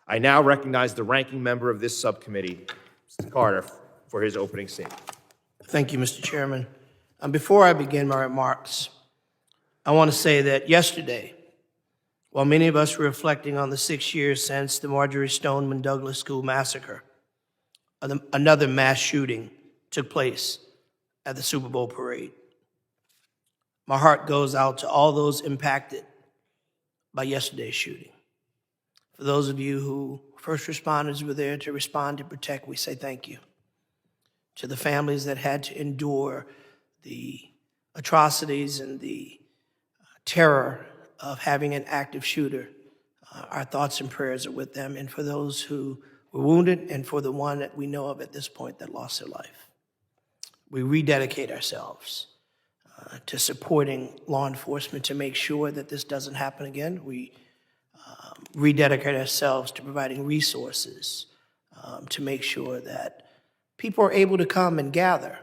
I now recognize the ranking member of this subcommittee, Mr. Carter, for his opening statement. Thank you, Mr. Chairman. Before I begin my remarks, I want to say that yesterday, while many of us were reflecting on the 6 years since the Marjorie Stoneman Douglas School massacre, another mass shooting took place at the Super Bowl parade. My heart goes out to all those impacted by yesterday's shooting. For those of you who first responders were there to respond and protect, we say thank you. To the families that had to endure the atrocities and the terror of having an active shooter, our thoughts and prayers are with them. And for those who were wounded, and for the one that we know of at this point that lost their life, we rededicate ourselves to supporting law enforcement to make sure that this doesn't happen again. We rededicate ourselves to providing resources to make sure that people are able to come and gather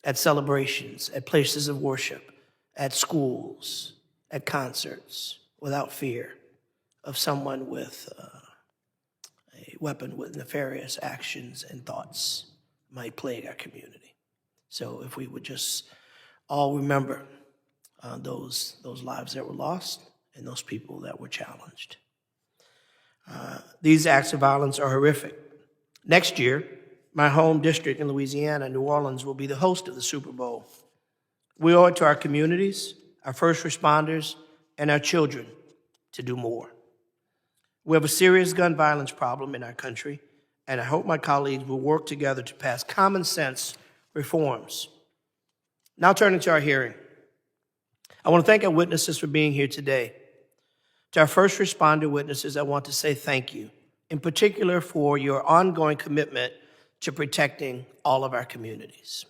at celebrations, at places of worship, at schools, at concerts, without fear of someone with a weapon with nefarious actions and thoughts might plague our community. So if we would just all remember those lives that were lost and those people that were challenged. These acts of violence are horrific. Next year, my home district in Louisiana, New Orleans, will be the host of the Super Bowl. We owe it to our communities, our first responders, and our children to do more. We have a serious gun violence problem in our country, and I hope my colleagues will work together to pass common sense reforms. Now turning to our hearing. I want to thank our witnesses for being here today. To our first responder witnesses, I want to say thank you, in particular for your ongoing commitment to protecting all of our communities.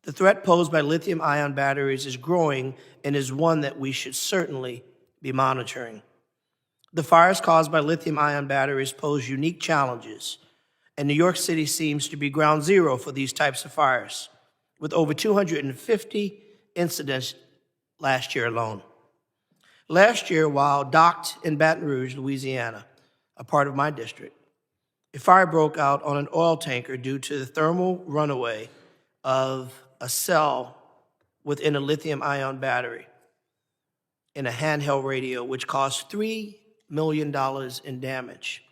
The threat posed by lithium-ion batteries is growing and is one that we should certainly be monitoring. The fires caused by lithium-ion batteries pose unique challenges, and New York City seems to be ground zero for these types of fires, with over 250 incidents last year alone. Last year, while docked in Baton Rouge, Louisiana, a part of my district, a fire broke out on an oil tanker due to the thermal runaway of a cell within a lithium-ion battery in a handheld radio, which caused $3 million in damage.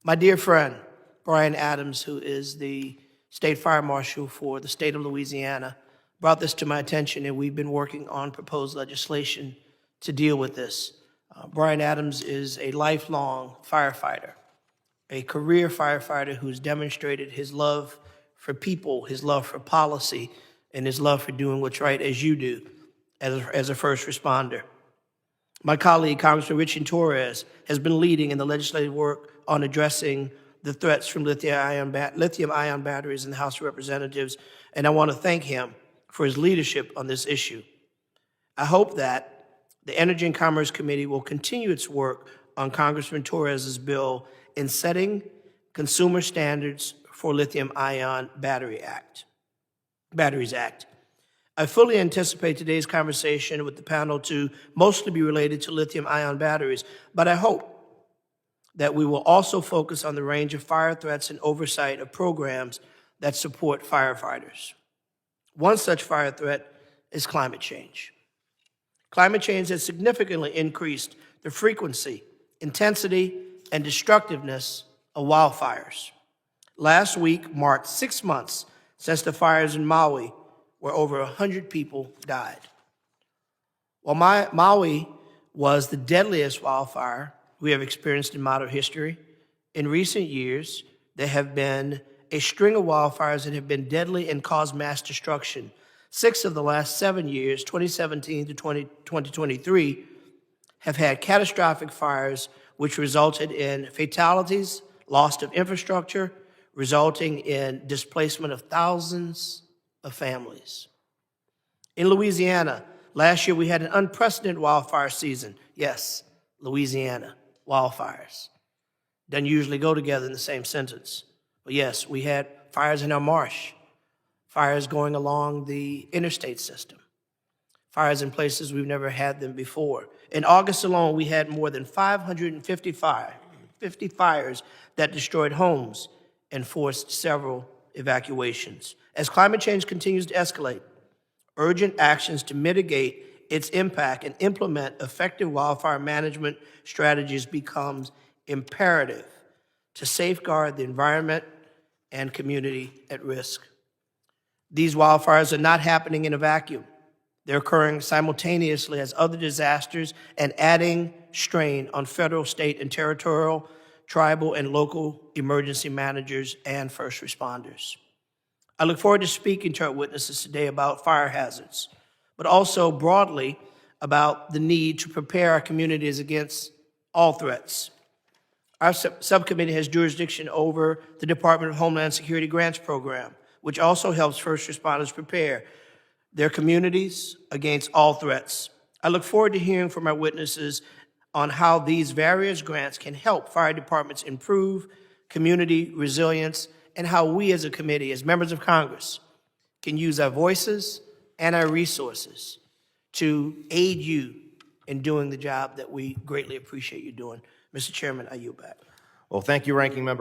My dear friend, Brian Adams, who is the State Fire Marshal for the state of Louisiana, brought this to my attention, and we've been working on proposed legislation to deal with this. Brian Adams is a lifelong firefighter, a career firefighter who's demonstrated his love for people, his love for policy, and his love for doing what's right, as you do as a first responder. My colleague, Congressman Richard Torres, has been leading in the legislative work on addressing the threats from lithium-ion batteries in the House of Representatives, and I want to thank him for his leadership on this issue. I hope that the Energy and Commerce Committee will continue its work on Congressman Torres's bill in setting consumer standards for Lithium-Ion Batteries Act. I fully anticipate today's conversation with the panel to mostly be related to lithium-ion batteries, but I hope that we will also focus on the range of fire threats and oversight of programs that support firefighters. One such fire threat is climate change. Climate change has significantly increased the frequency, intensity, and destructiveness of wildfires. Last week marked 6 months since the fires in Maui, where over 100 people died. While Maui was the deadliest wildfire we have experienced in modern history, in recent years, there have been a string of wildfires that have been deadly and caused mass destruction. 6 of the last 7 years, 2017 to 2023, have had catastrophic fires which resulted in fatalities, loss of infrastructure, resulting in displacement of thousands of families. In Louisiana, last year we had an unprecedented wildfire season. Yes, Louisiana, wildfires. Doesn't usually go together in the same sentence. But yes, we had fires in our marsh, fires going along the interstate system, fires in places we've never had them before. In August alone, we had more than 550 50 fires that destroyed homes and forced several evacuations. As climate change continues to escalate, urgent actions to mitigate its impact and implement effective wildfire management strategies becomes imperative to safeguard the environment and community at risk. These wildfires are not happening in a vacuum. They're occurring simultaneously as other disasters and adding strain on federal, state, and territorial, tribal, and local emergency managers and first responders. I look forward to speaking to our witnesses today about fire hazards, but also broadly about the need to prepare our communities against all threats. Our subcommittee has jurisdiction over the Department of Homeland Security Grants Program, which also helps first responders prepare their communities against all threats. I look forward to hearing from our witnesses on how these various grants can help fire departments improve community resilience and how we as a committee, as members of Congress, can use our voices and our resources to aid you in doing the job that we greatly appreciate you doing. Mr. Chairman, I yield back. Well, thank you, Ranking Member